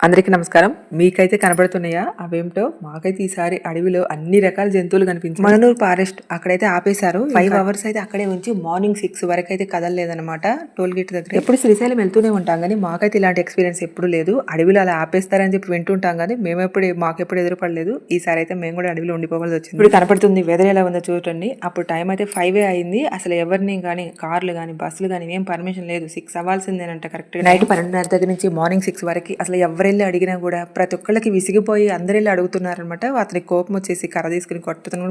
అందరికీ నమస్కారం. మీకైతే కనబడుతున్నాయా అవేమిటో? మాకైతే ఈసారి అడవిలో అన్ని రకాల జంతువులు కనిపించాయి. మననూరు ఫారెస్ట్ అక్కడైతే ఆపేశారు. 5 అవర్స్ అయితే అక్కడే ఉంచి మార్నింగ్ 6 వరకు అయితే కదలలేదన్నమాట టోల్ గేట్ దగ్గర. ఎప్పుడు శ్రీశైలం వెళ్తూనే ఉంటాం కానీ మాకైతే ఇలాంటి ఎక్స్పీరియన్స్ ఎప్పుడు లేదు. అడవిలో అలా ఆపేస్తారని చెప్పి వింటుంటాం కానీ మాకెప్పుడు ఎదురుపడలేదు. ఈసారి అయితే మేము కూడా అడవిలో ఉండిపోవాల్సి వచ్చింది. ఇప్పుడు కనపడుతుంది వెదర్ ఎలా ఉందో చూడండి. అప్పుడు టైం అయితే 5 అయింది. అసలు ఎవరిని కానీ కార్లు కానీ బస్సులు కానీ ఏం పర్మిషన్ లేదు. 6 అవ్వాల్సిందేనంట కరెక్ట్. నైట్ 12:30 దగ్గర నుంచి మార్నింగ్ 6 వరకు అసలు ఎవరెళ్ళి అడిగినా కూడా ప్రతి ఒక్కళ్ళకి విసిగిపోయి అందరెళ్ళి అడుగుతున్నారనమాట. అతనికి కోపం వచ్చేసి కర్ర తీసుకుని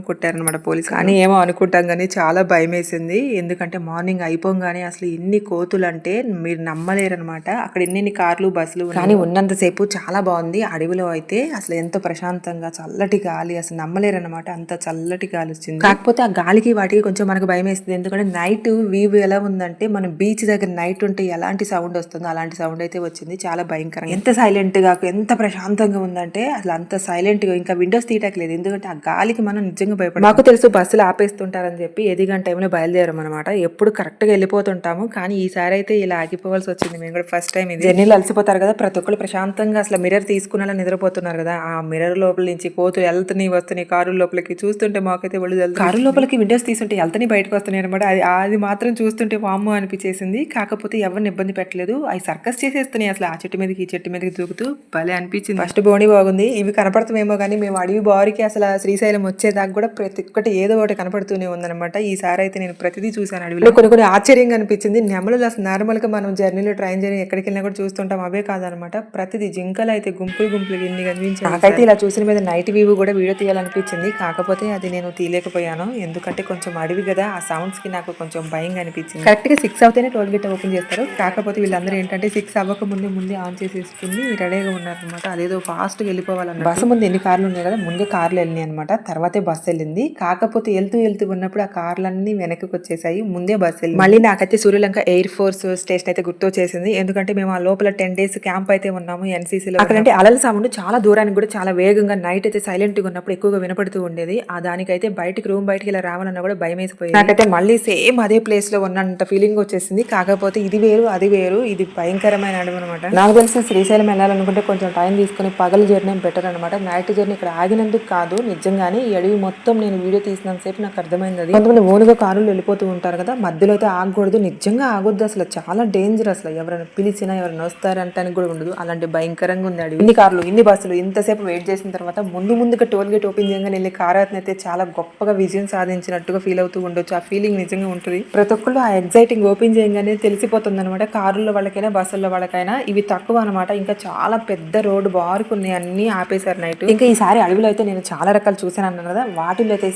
కొట్టారనమాట పోలీసు. కానీ ఏమో అనుకుంటాం కానీ చాలా భయం వేసింది. ఎందుకంటే మార్నింగ్ అయిపోగానే అసలు ఎన్ని కోతులు అంటే మీరు నమ్మలేరనమాట. అక్కడ ఎన్ని కార్లు బస్సులు కానీ ఉన్నంతసేపు చాలా బాగుంది. అడవిలో అయితే అసలు ఎంతో ప్రశాంతంగా చల్లటి గాలి అసలు నమ్మలేరనమాట. అంత చల్లటి గాలి వచ్చింది. కాకపోతే ఆ గాలికి వాటికి కొంచెం మనకు భయం వేస్తుంది. ఎందుకంటే నైట్ వ్యూ ఎలా ఉందంటే మనం బీచ్ దగ్గర నైట్ ఉంటే ఎలాంటి సౌండ్ వస్తుందో అలాంటి సౌండ్ అయితే వచ్చింది. చాలా భయంకరంగా, ఎంత సైలెంట్ గా ఎంత ప్రశాంతంగా ఉందంటే అసలు అంత సైలెంట్ గా. ఇంకా విండోస్ తీయట్లేదు ఎందుకంటే ఆ గాలికి మనం నిజంగా భయపడాలి. మాకు తెలుసు బస్సులు ఆపేస్తుంటారని చెప్పి ఎదిగంట టైంలో బయలుదేరాం అనమాట. ఎప్పుడు కరెక్ట్ గా వెళ్ళిపోతుంటాము కానీ ఈసారి అయితే ఇలా ఆగిపోవాల్సి వచ్చింది. మేము కూడా ఫస్ట్ టైం ఇది జర్నీలు అలసిపోతారు కదా ప్రతి ఒక్కరు ప్రశాంతంగా అసలు మిర్రర్ తీసుకునేలా నిద్రపోతున్నారు కదా. ఆ మిర్రర్ లోపల నుంచి కోతులు వెళ్తున్నాయి వస్తున్నాయి కారు లోపలికి. చూస్తుంటే మాకైతే ఒళ్ళు జల్లుతుంది. కారు లోపలికి విండోస్ తీసుంటే వెళ్తాయి బయటకు వస్తున్నాయి అనమాట. అది మాత్రం చూస్తుంటే వామ్మో అనిపించేసింది. కాకపోతే ఎవరిని ఇబ్బంది పెట్టలేదు. అవి సర్కస్ చేసేస్తున్నాయి అసలు ఆ చెట్టు మీదకి ఈ చెట్టు మీదకి దూకుతూ భలే అనిపించింది. ఫస్ట్ బోని బాగుంది. ఇవి కనపడతామేమో కానీ మేము అడవి బారికి అసలు శ్రీశైలం వచ్చేదాకా కూడా ప్రతి ఒక్కటి ఏదో ఒకటి కనపడుతూనే ఉందన్నమాట. ఈసారి అయితే నేను ప్రతిదీ చూసాను. అడవిలో కొన్ని ఆశ్చర్యంగా అనిపించింది. నెమలు అసలు నార్మల్ గా మనం జర్నీలో ట్రైన్ జర్నీ ఎక్కడికి వెళ్ళినా కూడా చూస్తుంటాం. అవే కాదనమాట. ప్రతిదీ జింకలు అయితే గుంపులు ఎన్ని కనిపించాయి. నాకైతే ఇలా చూసిన మీద నైట్ వ్యూ కూడా వీడియో తీయాలనిపించింది. కాకపోతే అది నేను తీయలేకపోయాను. ఎందుకంటే కొంచెం అడవి కదా ఆ సౌండ్స్ కి నాకు కొంచెం భయంగా అనిపించింది. కరెక్ట్ గా 6 అవుతేనే టోల్ గేట్ ఓపెన్ చేస్తారు. కాకపోతే వీళ్ళందరూ ఏంటంటే 6 అవ్వక ముందే ఆన్ చేసేసుకుని రెడీగా ఉన్నారనమాట. అదేదో ఫాస్ట్ గా వెళ్ళిపోవాలన్నమాట. బస్సు ముందు ఎన్ని కార్లు ఉన్నాయి కదా ముందే కార్లు వెళ్ళినాయి అనమాట. తర్వాతే బస్సు వెళ్ళింది. కాకపోతే వెళ్తూ ఉన్నప్పుడు ఆ కార్లన్నీ వెనక్కి వచ్చేసాయి. ముందే బస్సు వెళ్ళింది. మళ్ళీ నాకైతే సూర్యలంక ఎయిర్ ఫోర్స్ స్టేషన్ అయితే గుర్తొచ్చేసింది. ఎందుకంటే మేము ఆ లోపల 10 days క్యాంప్ అయితే ఉన్నాము ఎన్సీసీలో. అక్కడంటే అలల సౌండ్ చాలా దూరానికి కూడా చాలా వేగంగా నైట్ అయితే సైలెంట్ గా ఉన్నప్పుడు ఎక్కువగా వినపడుతూ ఉండేది. ఆ దానికైతే రూమ్ బయటికి ఇలా రావాలన్నా కూడా భయం వేసిపోయింది. నాకైతే మళ్ళీ సేమ్ అదే ప్లేస్ లో ఉన్నంత ఫీలింగ్ వచ్చేసింది. కాకపోతే ఇది వేరు అది వేరు. ఇది భయంకరమైన అడవి అనమాట. నాకు తెలిసిన శ్రీశైలం వెళ్ళాలనుకుంటే కొంచెం టైం తీసుకుని పగల జర్నీ బెటర్ అనమాట. నైట్ జర్నీ ఇక్కడ ఆగినందుకు కాదు నిజంగానే ఈ అడవి మొత్తం నేను వీడియో తీసినంత సేపు నాకు అర్థమైంది. అది కొంతమంది ఓనుగా కారులు వెళ్ళిపోతూ ఉంటారు కదా మధ్యలో అయితే ఆగకూడదు. నిజంగా ఆగొద్దు. అసలు చాలా డేంజర్. అసలు ఎవరైనా పిలిచినా ఎవరైనా వస్తారంటానికి కూడా ఉండదు. అలాంటి భయంకరంగా ఉంది అడవి. ఇన్ని కార్లు ఇన్ని బస్సులు ఇంతసేపు వెయిట్ చేసిన తర్వాత ముందుగా టోల్ గేట్ ఓపెన్ చేయగానే వెళ్ళి కారాత్ అయితే చాలా గొప్పగా విజయం సాధించినట్టుగా ఫీల్ అవుతూ ఉండొచ్చు. ఆ ఫీలింగ్ నిజంగా ఉంటుంది. ప్రతి ఒక్కళ్ళు ఆ ఎగ్జైటింగ్ ఓపెన్ చేయగానే తెలిసిపోతుంది అనమాట. కారుల్లో వాళ్ళకైనా బస్సుల్లో వాళ్ళకైనా. ఇవి తక్కువ అనమాట. ఇంకా చాలా పెద్ద రోడ్డు బారుకు ఉన్నాయి. అన్ని ఆపేశారు నైట్. ఇంకా ఈసారి అడవిలో అయితే నేను చాలా రకాలు చూసాను అన్నాను కదా. వాటిలో అయితే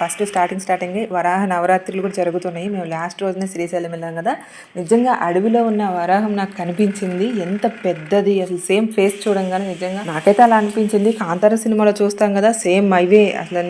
ఫస్ట్ స్టార్టింగ్ వరాహ నవరాత్రులు కూడా జరుగుతున్నాయి. మేము లాస్ట్ రోజునే శ్రీశైలం వెళ్ళాం కదా. నిజంగా అడవిలో ఉన్న వరాహం నాకు కనిపించింది. ఎంత పెద్దది అసలు సేమ్ ఫేస్ చూడంగానే నిజంగా నాకైతే అలా అనిపించింది. కాంతార సినిమాలో చూస్తాం కదా సేమ్ అవే. అసలు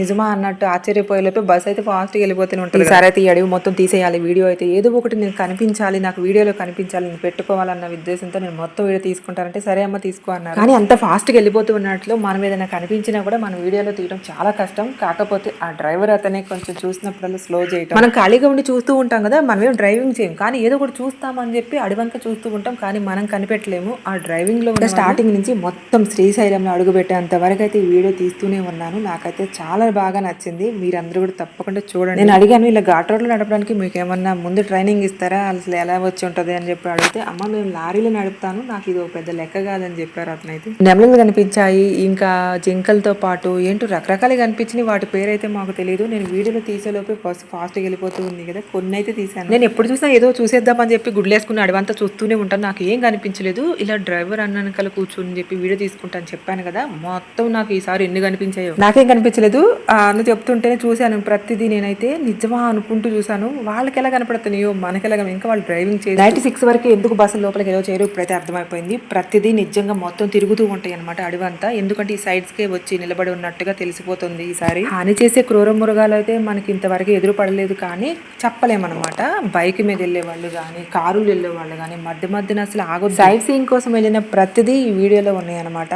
నిజమా అన్నట్టు ఆశ్చర్యపోయేలోపే బస్ అయితే ఫాస్ట్ గా వెళ్ళిపోతూనే ఉంటుంది. ఈసారి అయితే ఈ అడవి మొత్తం తీసేయాలి. వీడియో అయితే ఏదో ఒకటి నేను కనిపించాలి, నాకు వీడియోలో కనిపించాలి, నేను పెట్టుకోవాలన్న ఉద్దేశంతో నేను మొత్తం వీడియో తీసుకుంటానంటే సరే అమ్మ తీసుకో అన్నారు. కానీ అంత ఫాస్ట్ గా వెళ్ళిపోతూ ఉన్నట్లు మనం ఏదైనా కనిపించినా కూడా మనం వీడియోలో తీయడం చాలా కష్టం. కాకపోతే ఆ డ్రైవర్ అతనే కొంచెం చూసినప్పుడల్లా స్లో చేయటం. మనం ఖాళీగా ఉండి చూస్తూ ఉంటాం కదా మనమేం డ్రైవింగ్ చేయం కానీ ఏదో ఒకటి చూస్తామని చెప్పి అడివంక చూస్తూ ఉంటాం కానీ మనం కనిపెట్టలేము. ఆ డ్రైవింగ్ లో స్టార్టింగ్ నుంచి మొత్తం శ్రీశైలంలో అడుగు పెట్టేంత వరకు అయితే ఈ వీడియో తీస్తూనే ఉన్నాను. నాకైతే చాలా బాగా నచ్చింది. మీరందరూ కూడా తప్పకుండా చూడండి. నేను అడిగాను ఇలా ఘాట్ రోడ్ లో నడపడానికి మీకు ఏమన్నా ముందు ట్రైనింగ్ ఇస్తారా అసలు ఎలా వచ్చి ఉంటది అని చెప్పి అడిగితే అమ్మ మేము లారీలో నడుపుతాను నాకు ఇది ఒక పెద్ద లెక్క కాదని చెప్పారు అతనైతే. నెమలులు కనిపించాయి ఇంకా జింకలతో పాటు ఏంటో రకరకాలుగా కనిపించినాయి. వాటి పేరు అయితే మాకు తెలియదు. నేను వీడియోలో తీసేలోపే ఫాస్ట్గా వెళ్ళిపోతూ ఉంది కదా కొన్ని అయితే తీసాను. నేను ఎప్పుడు చూసినా ఏదో చూసేద్దామని చెప్పి గుడ్లేసుకుని అడవంతా చూస్తూనే ఉంటాను. నాకు ఏం కనిపించలేదు. ఇలా డ్రైవర్ అన్నకలు కూర్చొని చెప్పి వీడియో తీసుకుంటాను చెప్పాను కదా మొత్తం నాకు ఈసారి ఎన్ని కనిపించాయో నాకేం కనిపించలేదు. అన్న చెప్తుంటేనే చూశాను ప్రతిదీ. నేనైతే నిజమా అనుకుంటూ చూసాను. వాళ్ళకి ఎలా కనపడుతున్నాయో మనకి ఎలా. ఇంకా వాళ్ళు డ్రైవింగ్ చేసి నైట్ 6 వరకు ఎందుకు బస్సు లోపలికి ఎలా చేయరు ఇప్పుడైతే అర్థమైపోయింది. ప్రతిదీ నిజంగా మొత్తం తిరుగుతూ ఉంటాయి అనమాట అడవంతా. ఎందుకంటే ఈ సైడ్స్ కే వచ్చి నిలబడి ఉన్నట్టుగా తెలిసిపోతుంది. ఈసారి హాని చేసే క్రూర మృగాలు అయితే మనకి ఇంతవరకు ఎదురు పడలేదు కానీ చెప్పలేమన్నమాట. బైక్ మీద వెళ్ళే వాళ్ళు కానీ కారులు వెళ్ళే వాళ్ళు కానీ మధ్యన అసలు ఆగొద్దు. సైట్ సీయింగ్ కోసం వెళ్ళిన ప్రతిదీ ఈ వీడియోలో ఉన్నాయి అనమాట.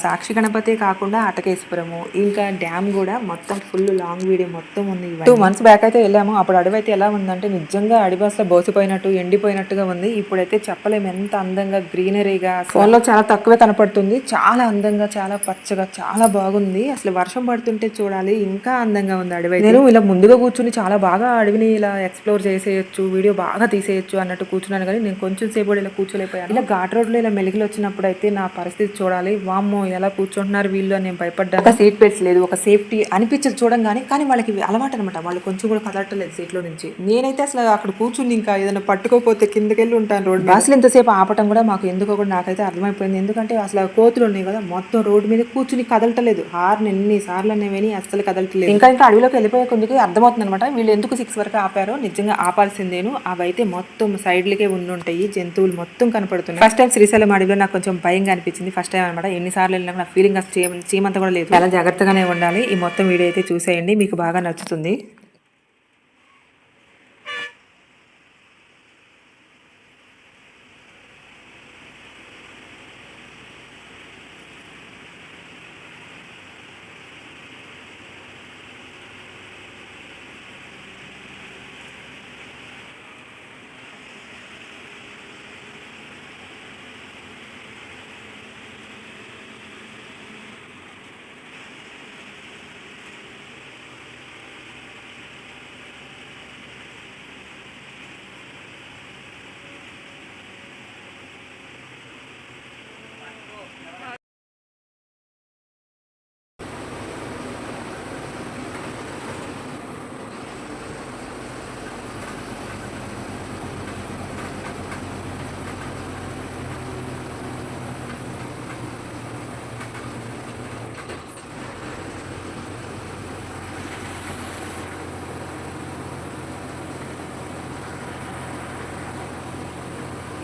సాక్షి గణపతి కాకుండా అటకేశ్వరము ఇంకా డ్యామ్ కూడా మొత్తం ఫుల్ లాంగ్ వీడియో మొత్తం ఉంది. 2 months బ్యాక్ అయితే వెళ్ళాము. అప్పుడు అడవి అయితే ఎలా ఉందంటే నిజంగా అడవి అసలు బోసిపోయినట్టు ఎండిపోయినట్టుగా ఉంది. ఇప్పుడైతే చెప్పలేము ఎంత అందంగా గ్రీనరీగా ఫోన్లో చాలా తక్కువే కనపడుతుంది. చాలా అందంగా, చాలా పచ్చగా, చాలా బాగుంది. అసలు వర్షం పడుతుంటే చూడాలి ఇంకా అందంగా ఉంది అడవి. నేను ఇలా ముందుగా కూర్చుని చాలా బాగా అడవిని ఇలా ఎక్స్ప్లోర్ చేసేయచ్చు, వీడియో బాగా తీసేయచ్చు అన్నట్టు కూర్చున్నాను. కానీ నేను కొంచెం సేపు కూడా ఇలా కూర్చోలేకపోయాను. ఇలా ఘాట్ రోడ్లో ఇలా మెలికలు వచ్చినప్పుడు అయితే నా పరిస్థితి చూడాలి. వామ్మో ఎలా కూర్చుంటున్నారు వీళ్ళు అని నేను భయపడ్డాను. ఒక సీట్ బెల్ట్స్ లేదు, ఒక సేఫ్టీ అనిపించదు చూడంగానే. కానీ వాళ్ళకి అలవాటు అనమాట, వాళ్ళు కొంచెం కూడా కదలటలేదు సీట్లో నుంచి. నేనైతే అసలు అక్కడ కూర్చుని ఇంకా ఏదైనా పట్టుకోపోతే కిందకెళ్ళి ఉంటాను రోడ్డు. అసలు ఇంతసేపు ఆపటం కూడా మాకు ఎందుకో కూడా నాకైతే అర్థమైపోయింది. ఎందుకంటే అసలు కోతులు ఉన్నాయి కదా, మొత్తం రోడ్డు మీద కూర్చుని కదలటలేదు. హార్న్ ఎన్నిసార్లు అనేవి అసలు కదలటలేదు. ఇంకా అడవిలోకి వెళ్ళిపోయే కొందుకు అర్థమవుతుంది అనమాట వీళ్ళు ఎందుకు 6 వరకు ఆపారో. నిజంగా ఆపాల్సిందేను. అవైతే మొత్తం సైడ్లకే ఉండుంటాయి, జంతువులు మొత్తం కనపడుతున్నాయి. ఫస్ట్ టైం శ్రీశైలం అడవిలో నాకు కొంచెం భయంగా అనిపించింది. ఫస్ట్ టైం అనమాట. ఎన్నిసార్లు వెళ్ళినా నా ఫీలింగ్ అసలు చీమంతా కూడా లేదు. చాలా జాగ్రత్తగానే ఉండాలి. ఈ మొత్తం వీడియో అయితే చూసేయండి, మీకు బాగా నచ్చుతుంది.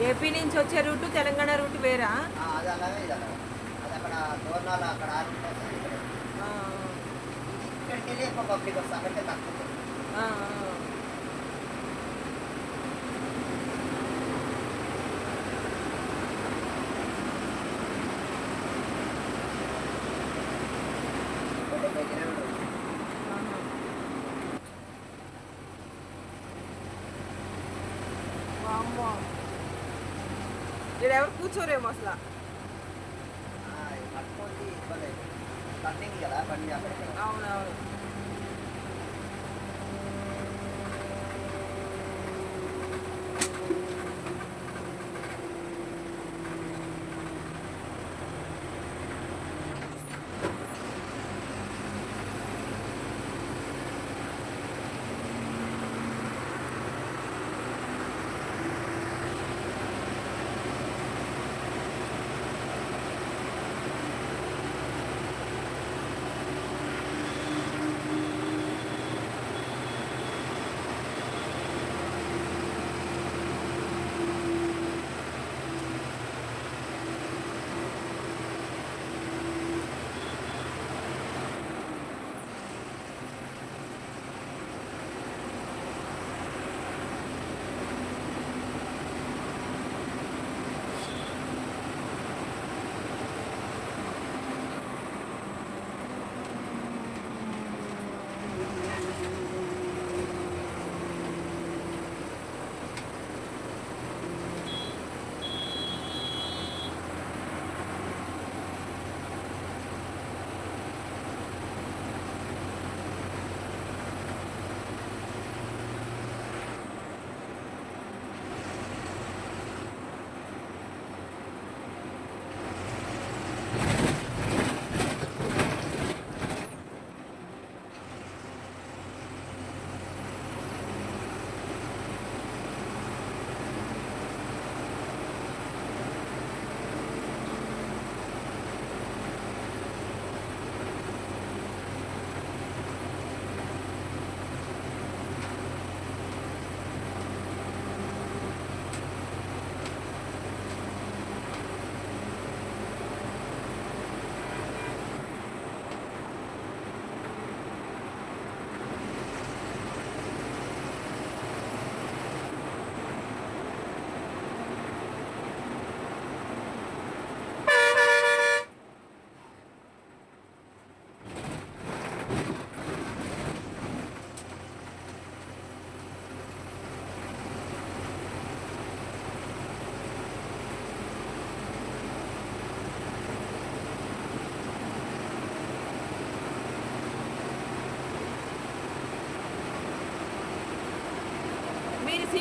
ఏపీ నుంచి వచ్చే రూట్ తెలంగాణ రూట్ వేరా? అది అలాగే ఇది అలాగే. అది అక్కడ దూరణాలు అక్కడ ఇక్కడికి వెళ్ళి ఎక్కువ పబ్లిక్ వస్తుంది, అక్కడికే తక్కువ. ఎవరు కూర్చోరేమో అసలు. పట్టుకోండి ఇవ్వలేదు, రన్నింగ్ కదా బండి అక్కడికి. అవునవును.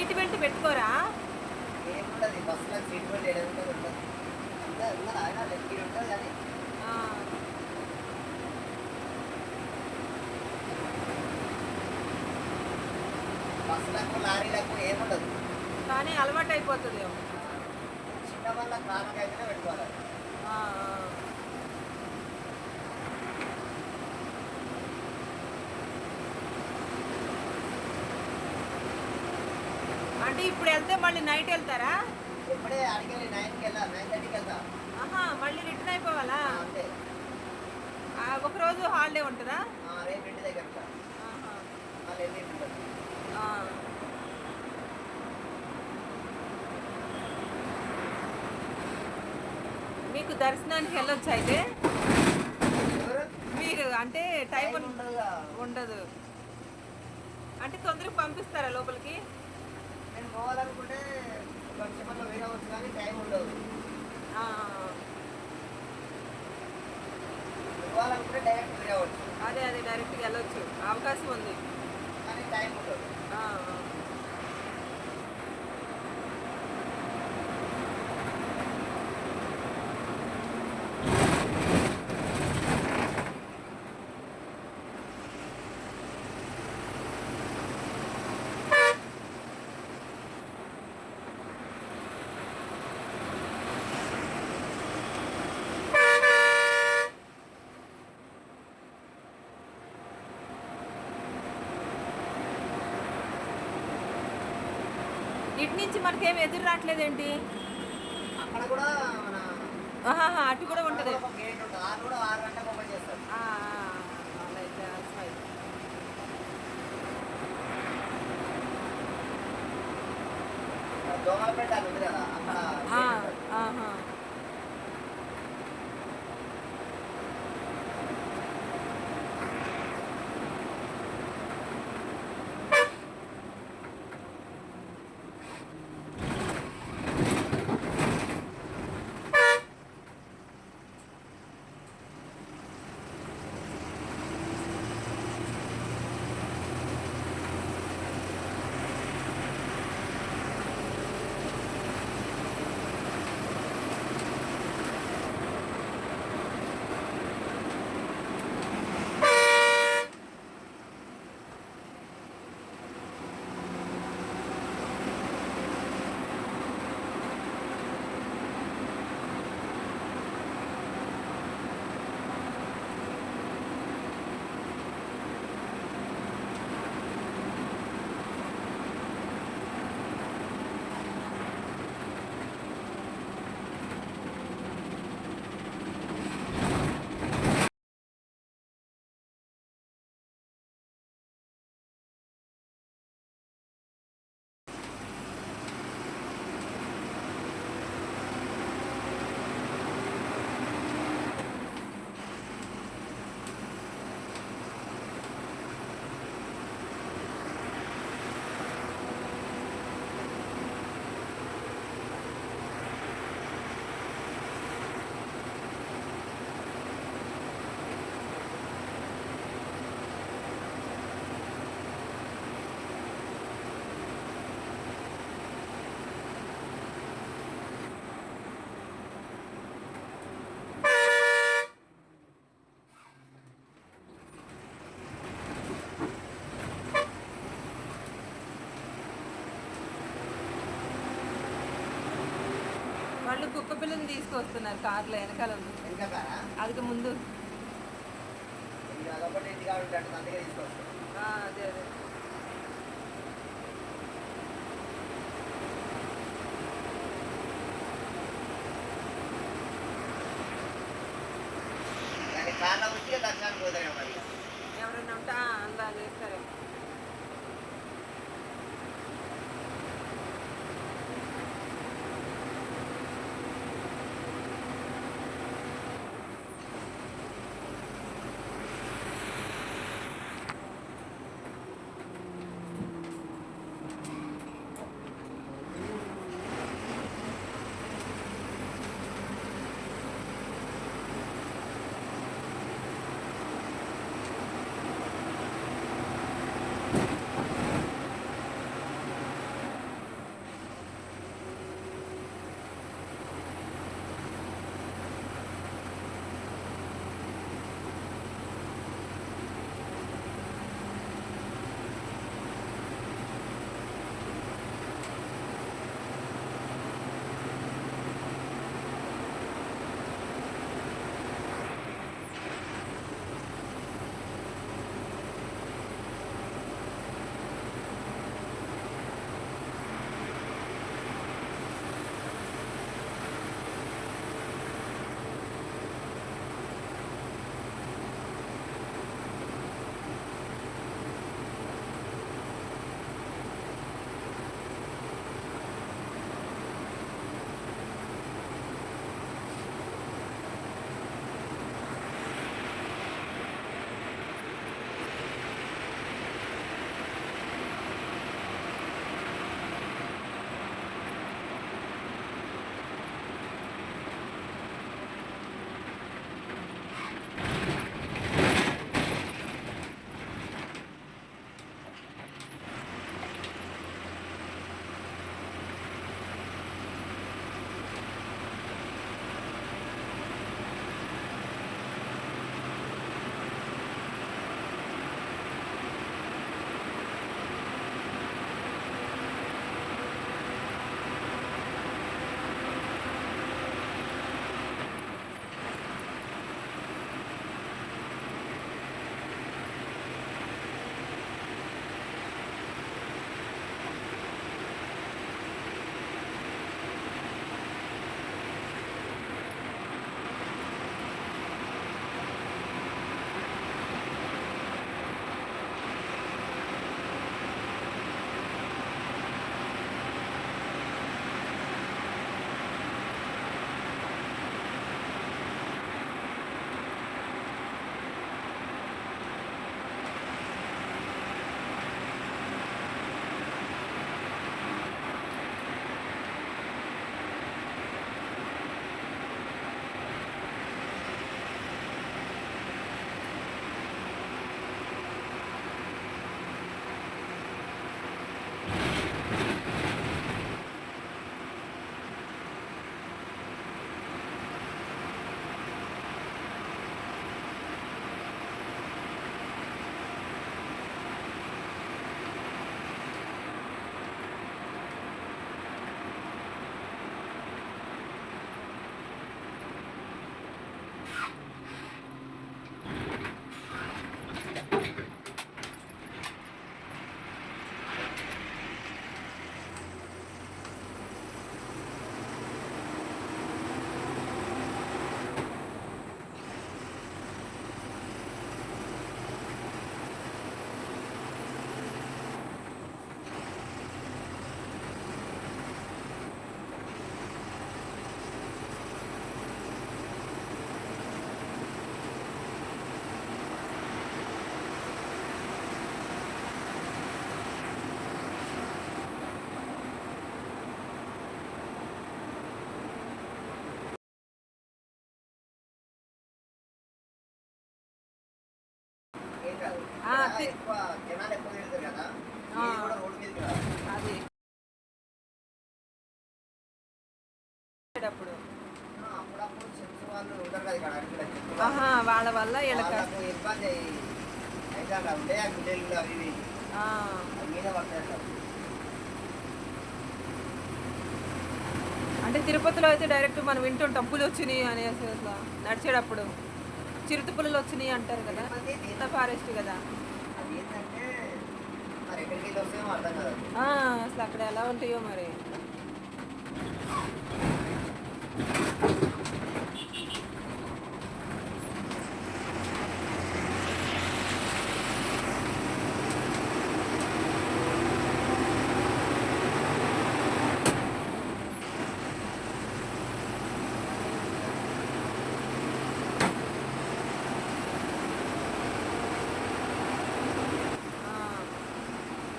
సీట్ బెల్ట్ పెట్టుకోరా? ఏముండదు బస్సులో సీట్ బెల్ట్ ఏదైనా ఉంటుంది అంతే ఉన్నది ఆయన లెక్కి ఉంటుంది కానీ ఆ. బస్సులకు లారీలకు ఏముండదు. కానీ అలవాటు అయిపోతుంది. చిన్న వల్ల కారణకైతేనే పెట్టుకోవాలి. అంటే ఇప్పుడు వెళ్తే మళ్ళీ నైట్ వెళ్తారా? ఎప్పుడే అడిగేది 9కి వెళ్తా, 9:30కి వెళ్తా. మళ్ళీ రిటర్న్ అయిపోవాలా? అంతే. ఒకరోజు హాలిడే ఉంటుందా? రేపు ఇంటి దగ్గర ఉంటా. మళ్ళీ వెళ్ళి ఇంటి దగ్గర. మీకు దర్శనానికి వెళ్ళొచ్చు అయితే? మీరు అంటే టైం ఉండదు అంటే తొందరగా పంపిస్తారా లోపలికి? నేను పోవాలనుకుంటే ఒక నిమిషంలో వేయవచ్చు కానీ టైం ఉండదు. పోవాలనుకుంటే డైరెక్ట్ వేయవచ్చు. అదే డైరెక్ట్గా వెళ్ళొచ్చు, అవకాశం ఉంది కానీ టైం ఉండదు. ఇటు నుంచి మనకేం ఎదురు రావట్లేదేంటి? అక్కడ కూడా మన అటు కూడా ఉంటుంది. గేట్ ఉంటుంది, అది కూడా 6 గంటలకు ఓపెన్ చేస్తారు. దోమలపేట అది ఉంది కదా అక్కడ. వాళ్ళు కుక్క పిల్లని తీసుకొస్తున్నారు కార్లో వెనకాల ఉంది. అది ముందు అదే ఎవరైనా ఉంటా అలా చేస్తారే. ఆ, ఇక్కడ ఎక్కువ జనాలు ఎక్కువ తిరుగుతారు కదా, ఇది కూడా రోడ్డు మీదకి రాదు. అది అప్పుడు అప్పుడప్పుడు చెట్టు వాళ్ళు ఉంటారు కదా ఇక్కడ అడవిలో చెట్టు వాళ్ళు. ఆహా, వాళ్ళ వల్ల వీళ్ళకి వాళ్ళకు ఇబ్బంది అయితే అక్కడ ఉండే ఆ గుడ్డెలు అవి ఇవి అవి మీద పడతాయి కదా. అంటే తిరుపతిలో అయితే డైరెక్ట్ మనం వింటుంటాం పులి వచ్చినాయి అనేసి అట్లా నడిచేటప్పుడు చిరుత పులులు వచ్చినాయి అంటారు కదా, ఇంత ఫారెస్ట్ కదా. అది ఏంటంటే మరి ఎక్కడికి వెళ్ళి వస్తామో అర్థం కాదు. అసలు అక్కడ ఎలా ఉంటాయో మరి.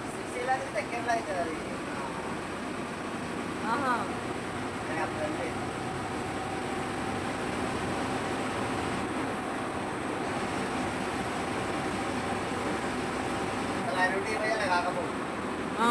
శ్రీశైలానికి దగ్గరలో అవుతుంది అది. ఆహా, కానీ అప్పుడు అంటే అసలు ఆయన ఉంటే పోయాలి కాకపోతే. ఆ.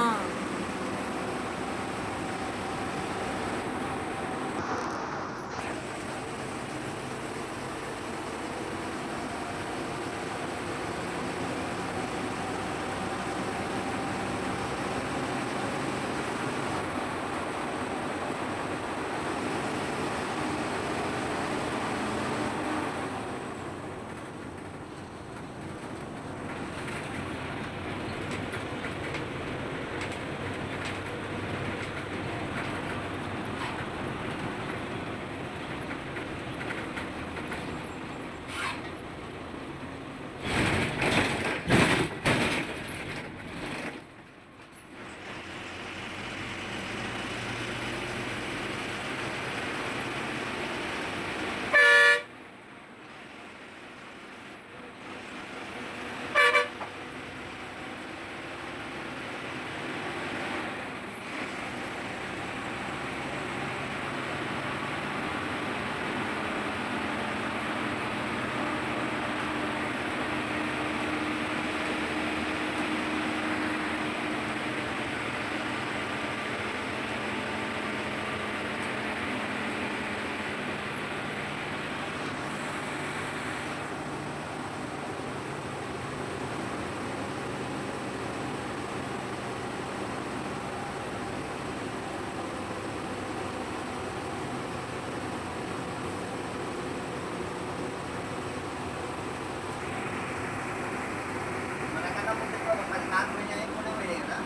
మనకన్నా ముందు ఒక 10 కార్లు పోయినాయి, కూడా పోయినాయి కదా.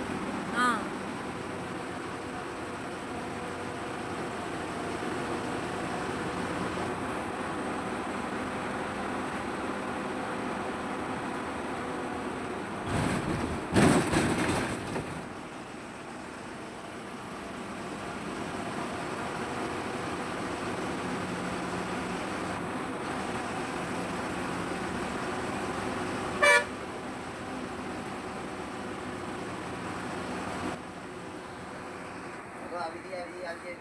ఆ. అగో అవి అవి అవి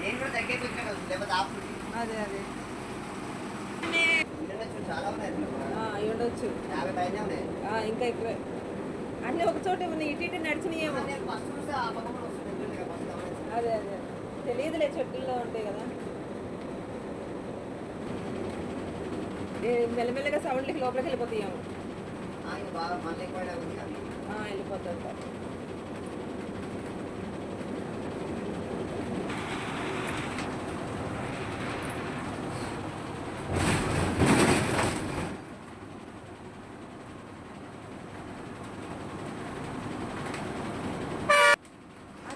నేను కూడా దగ్గరికి వచ్చాను, లేకపోతే ఆపు అదే అదే ఉండొచ్చు, చాలా ఉన్నాయి అట్లా కూడా. అయి ఉండొచ్చు. 50 పైనే ఉన్నాయి. ఇంకా ఎక్కువే అన్నీ ఒక చోట ఉన్నాయి, ఇటు ఇటు నడిచినాయేమో. నేను ఫస్ట్ చూస్తే ఆ పక్క కూడా వస్తుంది, ఎదురుగా ఫస్ట్ గమనించాను. అదే అదే తెలియదులే, చెట్టుల్లో ఉంటాయి కదా. మెల్లమెల్లగా సౌండ్లకి లోపలికి వెళ్ళిపోతాయేమో. ఆయన బాగా మళ్ళీ ఎక్కువైనా ఉంది కానీ వెళ్ళిపోతారు.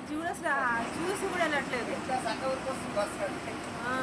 చూడసలు చూసి కూడా వెళ్ళట్లేదు. ఎంత చక్క ఊరికి వస్తుంది బస్ కంటే. ఆ.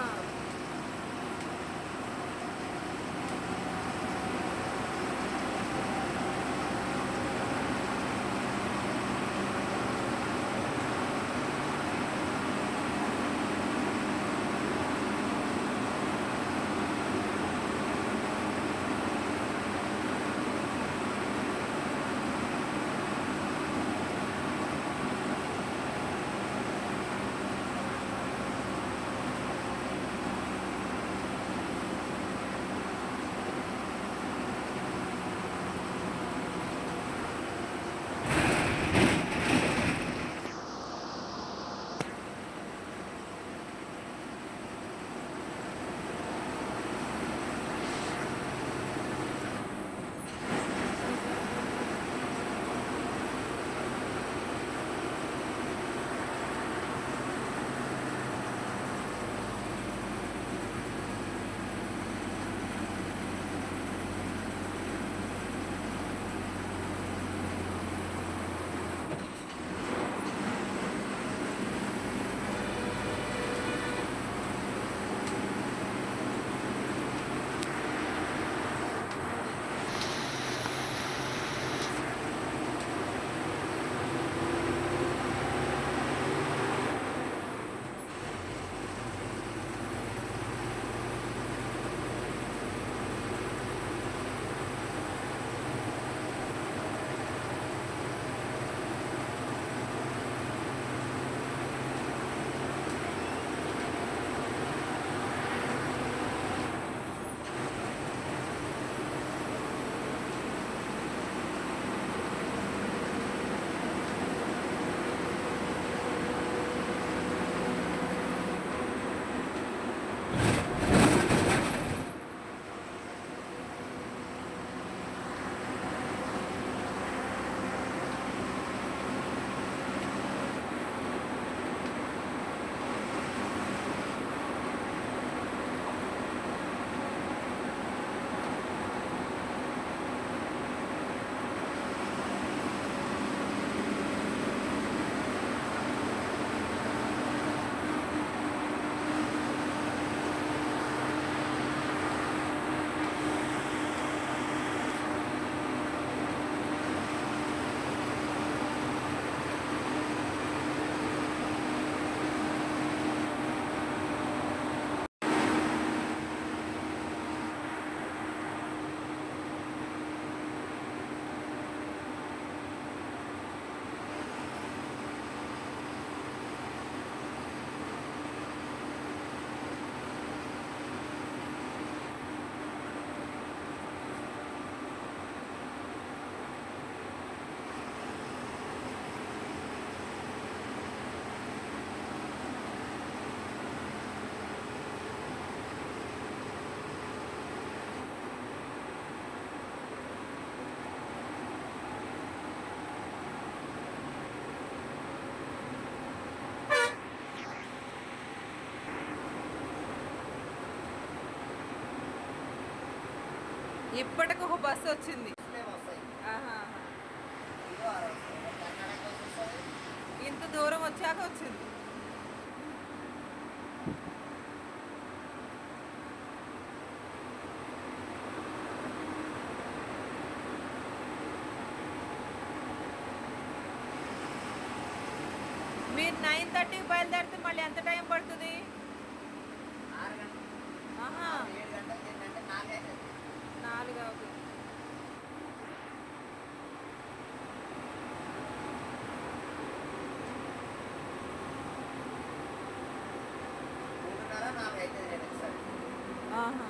ఇప్పటికి ఒక బస్సు వచ్చింది. మేము వస్తాయి ఆహా. ఇదిగో కర్ణాటక వస్తుంది. ఇంత దూరం వచ్చాక వచ్చింది. మీరు 9:30కి బయలుదేరితే మళ్ళీ ఎంత టైం పడుతుంది? 6 గంటలు ఆహా, 7 గంటలు ఏంటంటే 4 అవుతుంది. 4 అవుతుంది. మూడున్నర 4 అవుతుంది నేను ఒకసారి. ఆహా.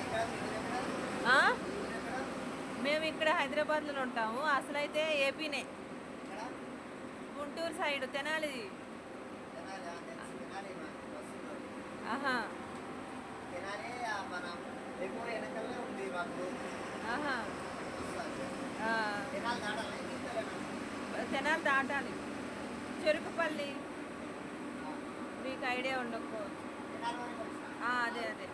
ఎక్కడ మీరు ఎక్కడ? ఆ? మీరు ఎక్కడ? మేము ఇక్కడ హైదరాబాద్లో ఉంటాము. అసలైతే ఏపీనే, ఎక్కడ? గుంటూరు సైడ్ తెనాలి. తెనాలి. తెలుసు. తెనాలి వస్తుంది. ఆహా. తెనాలి మన ఎక్కువ వెనకలే ఉంది మాకు. ఆహా. వస్తుంది. ఆ, తెనాలి దాటాలి. తెనాలి దాటాలి. చెరుకుపల్లి మీకు ఐడియా ఉండకపోవచ్చు. తెనాలి వరకు వచ్చిన. అదే అదే.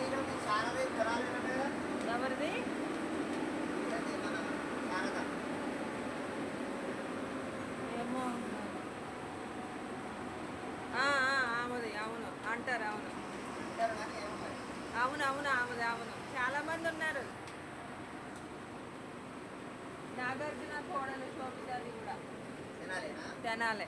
ఈరోజు శారద తెనాలి కదా. ఎవరిది? ఇదండి మన శారద. ఏమో. ఆమెది. అవును అంటారు. అవును అంటారు కానీ ఏమో మరి. అవును అవును ఆమెది. అవును చాలా మంది ఉన్నారు. నాగార్జున కోడలు శోభితాది కూడా తెనాలేనా? తెనాలే.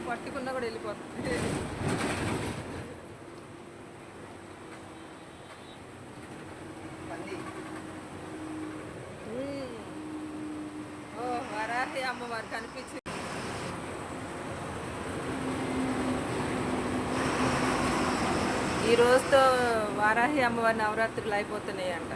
పట్టుకున్నా కూడా వెళ్ళిపోతుంది. పంది. ఓ వరాహి అమ్మవారు కనిపించింది. ఈ రోజుతో వారాహి అమ్మవారి నవరాత్రులు అయిపోతున్నాయి అంట.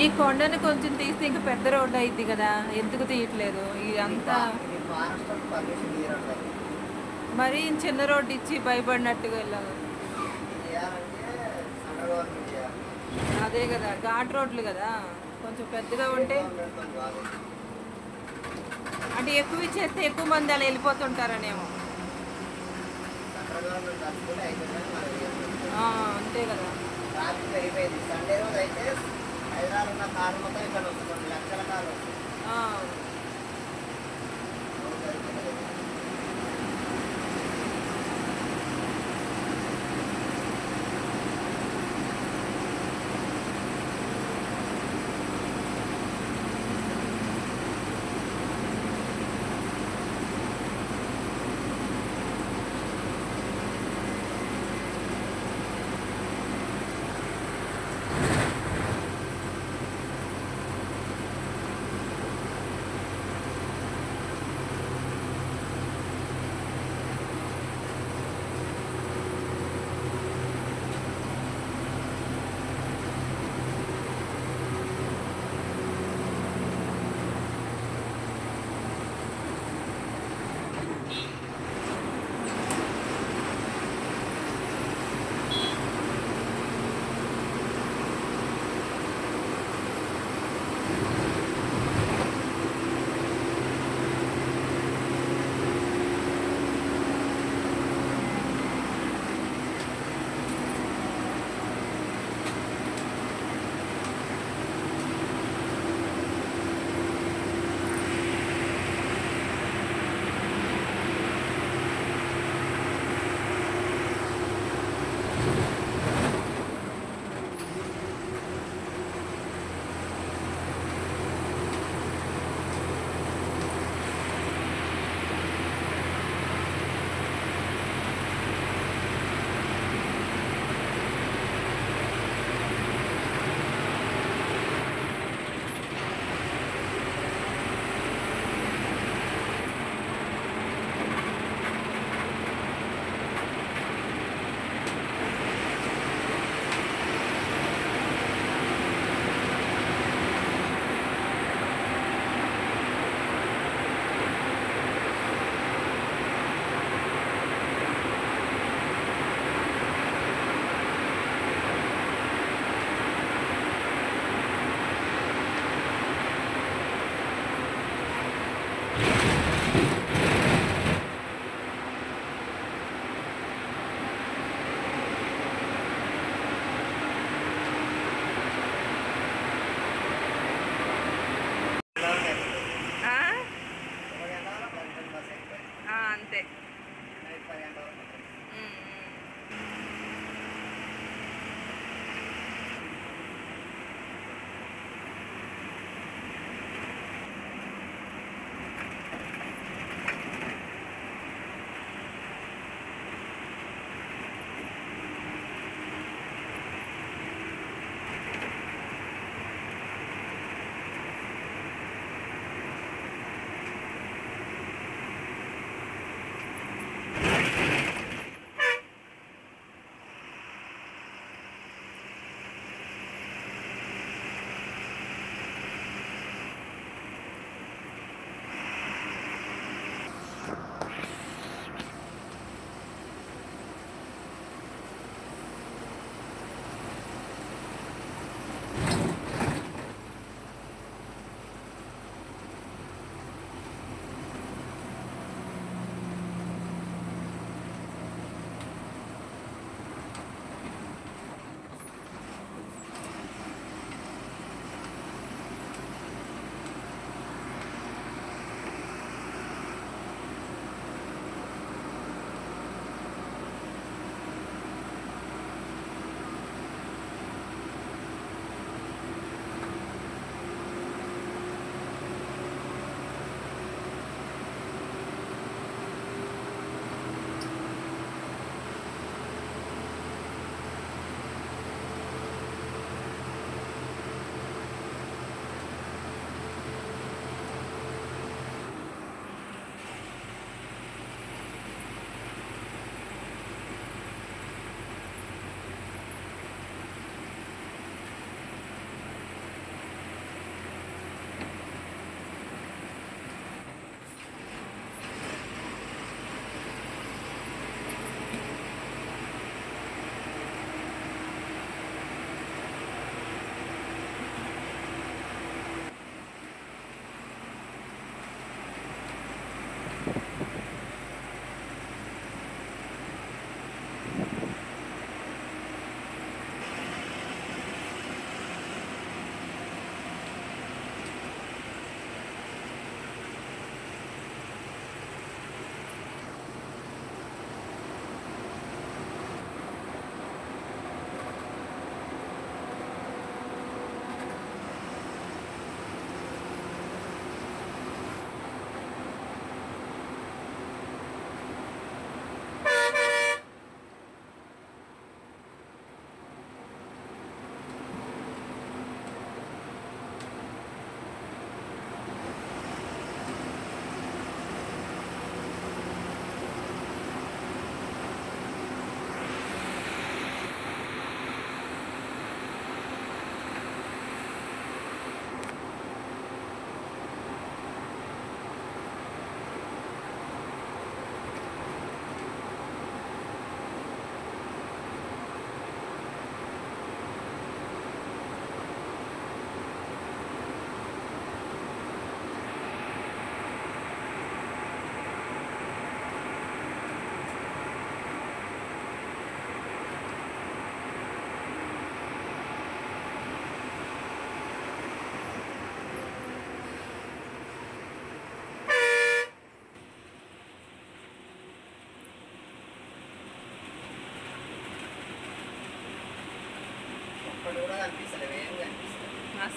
ఈ కొండను కొంచెం తీస్తే ఇంకా పెద్ద రోడ్డు అయింది కదా, ఎందుకు తీయట్లేదు ఇదంతా? ఇది ఫారెస్ట్ పర్మిషన్ ఇయ్యరండి. మరి చిన్న రోడ్డు ఇచ్చి భయపడినట్టుగా వెళ్ళాలి. ఇది చేయాలంటే సెంట్రల్ గవర్నమెంట్ చేయాలి. అదే కదా, ఘాట్ రోడ్లు కదా, కొంచెం పెద్దగా ఉంటే గవర్నమెంట్ కొంచెం కాదు. అంటే ఎక్కువ ఇచ్చేస్తే ఎక్కువ మంది అలా వెళ్ళిపోతుంటారనేమో. సెంట్రల్ గవర్నమెంట్ తట్టుకుంటే అయిపోయిందని మనకి చెప్తుంది. అంతే కదా. ట్రాఫిక్ పెరిగిపోయింది. సండే రోజు అయితే హైదరాబాద్ ఉన్న కార్లు మొత్తం ఇక్కడ వస్తుంది, లక్షల కార్లు వస్తుంది. ఆ, రోజు సరిపోతుంది.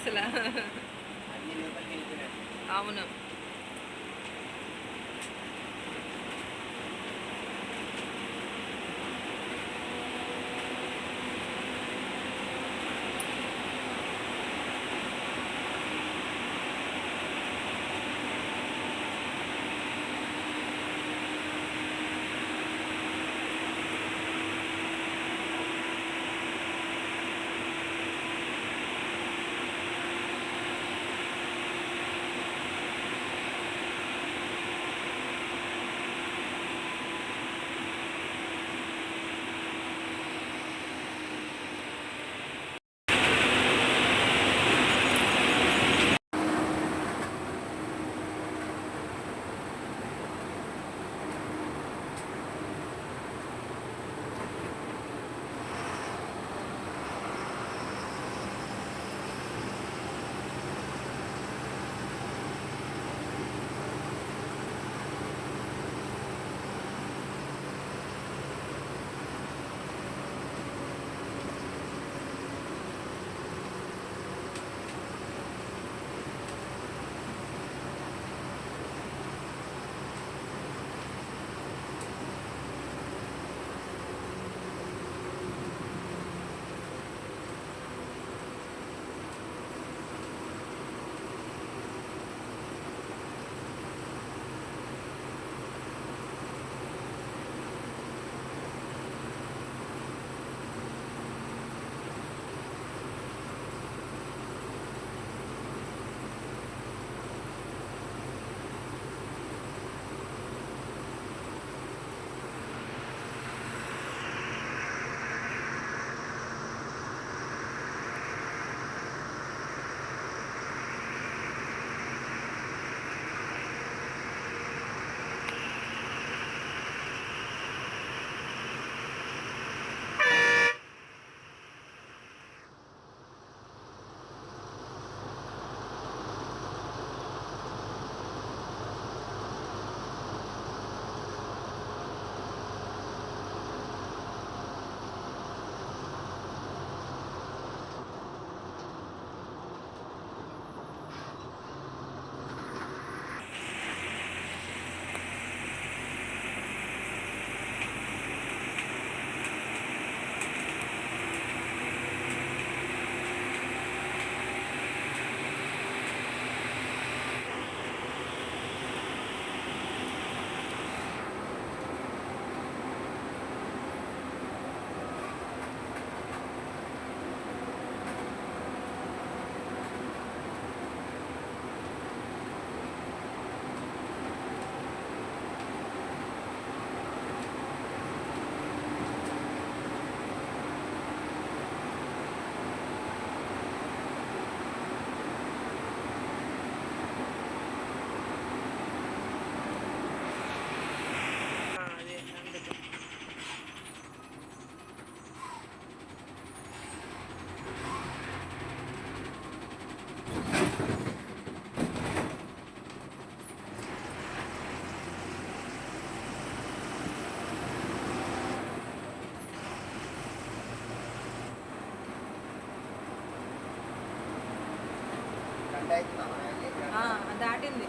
అసలు అన్ని లోపలికి వెళ్ళిపోయినట్టు. అవును. అదే అందుకు. గంట అవుతుందా వెళ్ళి? దాటింది.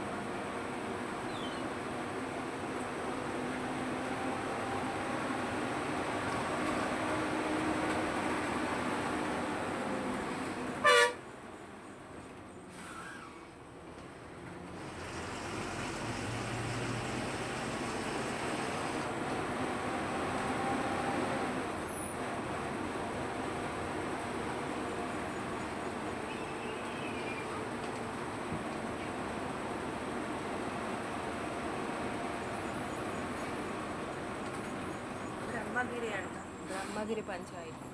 బ్రహ్మగిరి అంట, బ్రహ్మగిరి పంచాయతీ.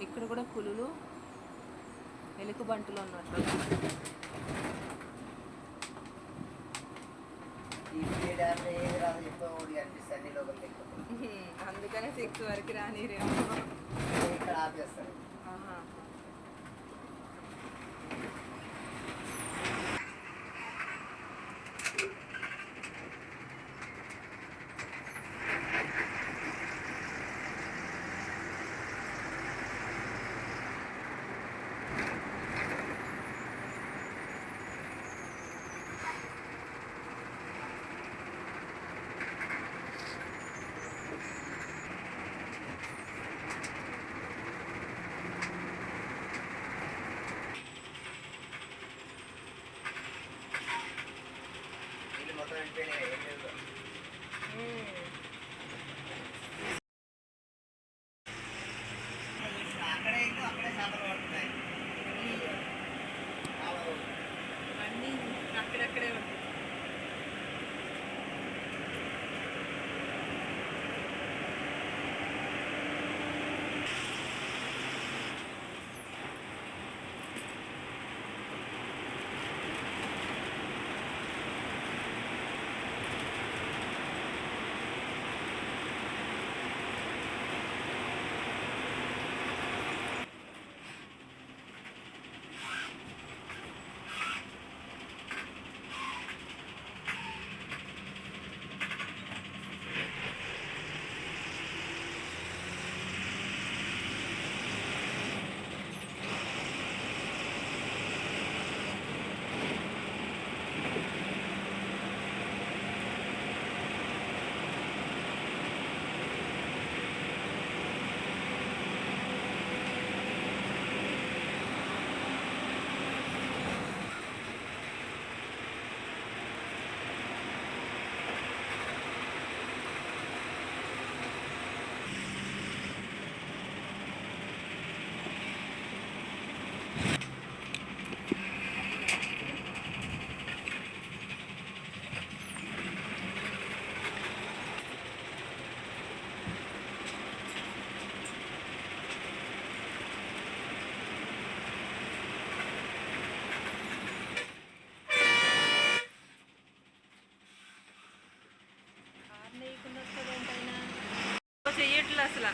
ఇక్కడ కూడా పులులు ఎలుగుబంటులు ఉన్నట్లు. ఈ డ్యామ్లో ఏది రాదు చెప్పి అనిపిస్తుంది అన్ని లోపలికి వెళ్ళిపోతుంది. అందుకనే 6 వరకు రానిరేమో. ఇక్కడ ఆపేస్తారు. ఆహా. అనిపోయినాయి ఏం లేదు. అక్కడే ఇంకా అక్కడే చేపలు పడుతున్నాయి. అన్నీ అక్కడక్కడే ఉంటాయి. చెయ్యట్లే అసలు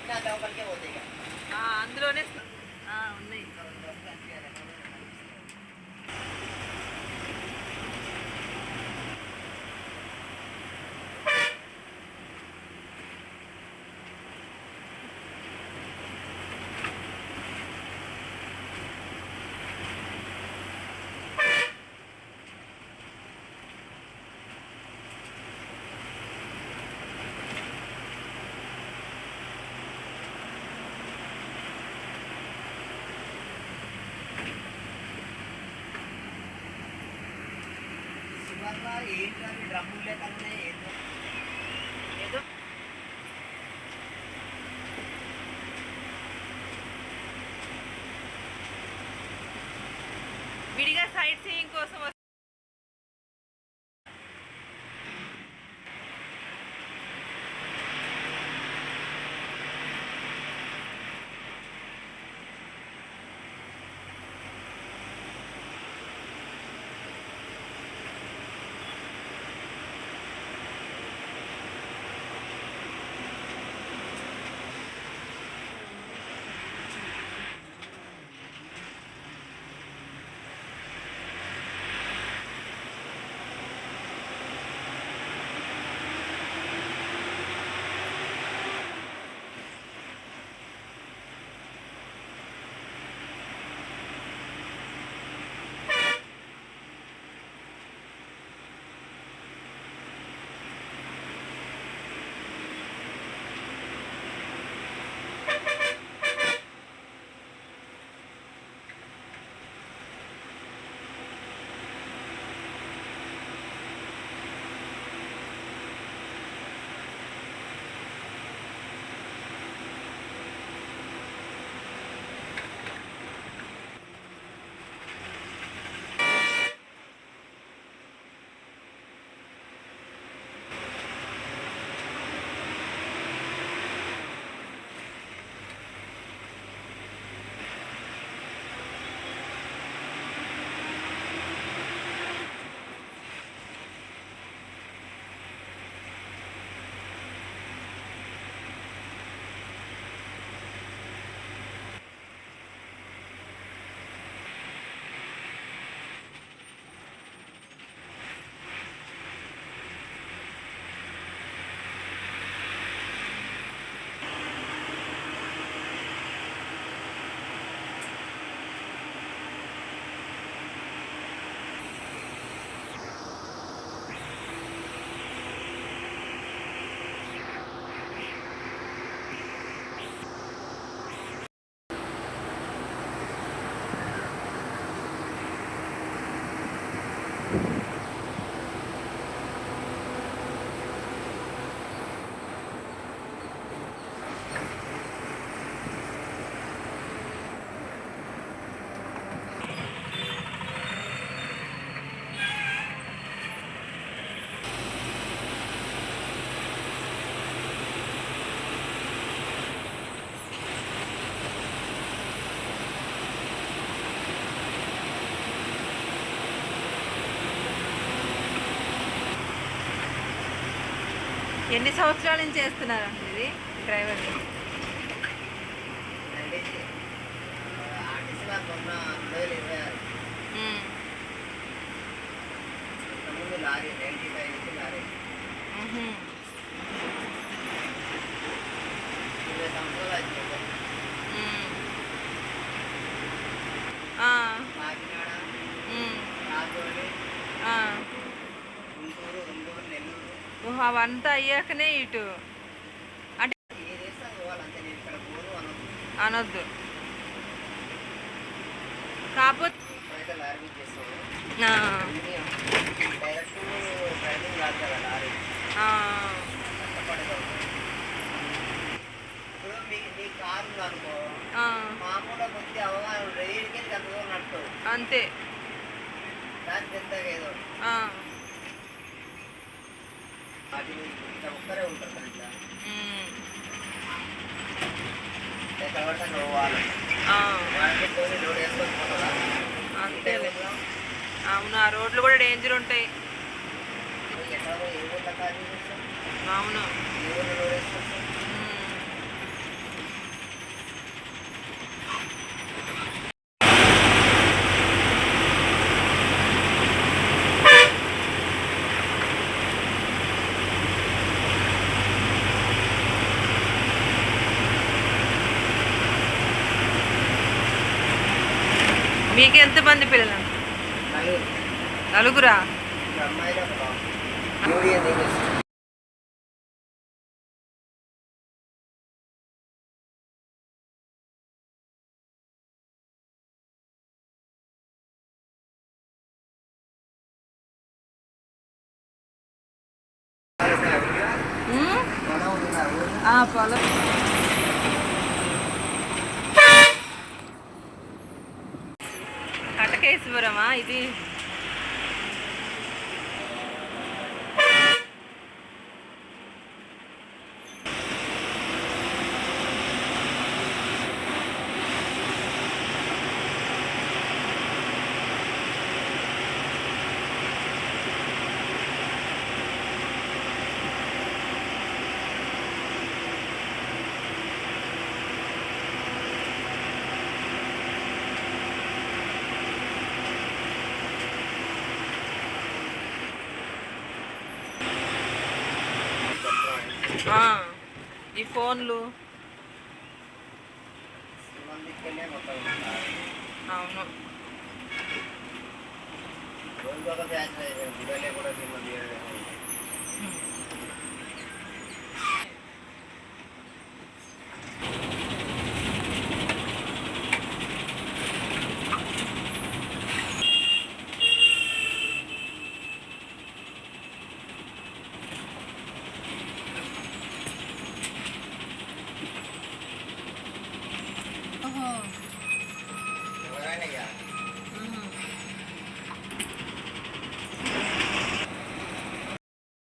వచ్చినా లోపలికే పోతాయి ఇక. అందులోనే ఉన్నాయి. శివర్లా ఏంటి అవి డ్రమ్ములు లేక ఉన్నాయి ఏదో ఏదో విడిగా సైట్ సీయింగ్ కోసం ఎన్ని సంవత్సరాల నుంచి చేస్తున్నారండి ఇది డ్రైవర్? ఆర్టీసీ వారు మొన్న 2026 ముందు లారీ 95 నుంచి లారీ 20 సంవత్సరాలు అయిపోయింది. కాకినాడ, రాజోలి, గుంటూరు, ఒంగోలు, నెల్లూరు అవంతా అయ్యాకనే ఇటు అంటే ఏ చేస్తే అది పోవాలంతే. నేను ఇక్కడ పోను అనొద్దు. కాకపోతే ఇప్పుడైతే లారీ బుక్ చేస్తాము. ఆ, డైరెక్ట్ డ్రైవింగ్ కాదు కదా లారీ, ఆ, కష్టపడగలరు. ఇప్పుడు నీ కారు ఉందనుకో, ఆ, మామూలుగా కొద్ది అవగాహన రేడికి అంత దూరం నడుతుంది. అంతే. దాని పెద్దగా ఏదో ఆ, వాటి ఇంత ఒక్కరే ఉంటారు దాంట్లో. ఎక్కడ పోవాలి ఆ, వాళ్ళకి పోయి లోడ్ వేసుకొని పోతుందా? అంతేలే. అవును, ఆ రోడ్లు కూడా డేంజర్ ఉంటాయి. ఎక్కడ పోయి ఏ ఊళ్ళో ఖాళీ చేస్తాం, అవును. ఏ ఊళ్ళో లోడ్ వేసుకొస్తాం. మీకు ఎంతమంది పిల్లలు? నలుగురు. నలుగురా? ఒక అమ్మాయిలు ఒక బాబు. యూరియన్ తీసేసి. పొలం ఉందా ఊరు? పొలం. కటకేశ్వరమా ఇది? ఈ ఫోన్లు మందికి మొత్తం అవును. రోజుకొక బ్యాచ్ గుడలే కూడా సినిమా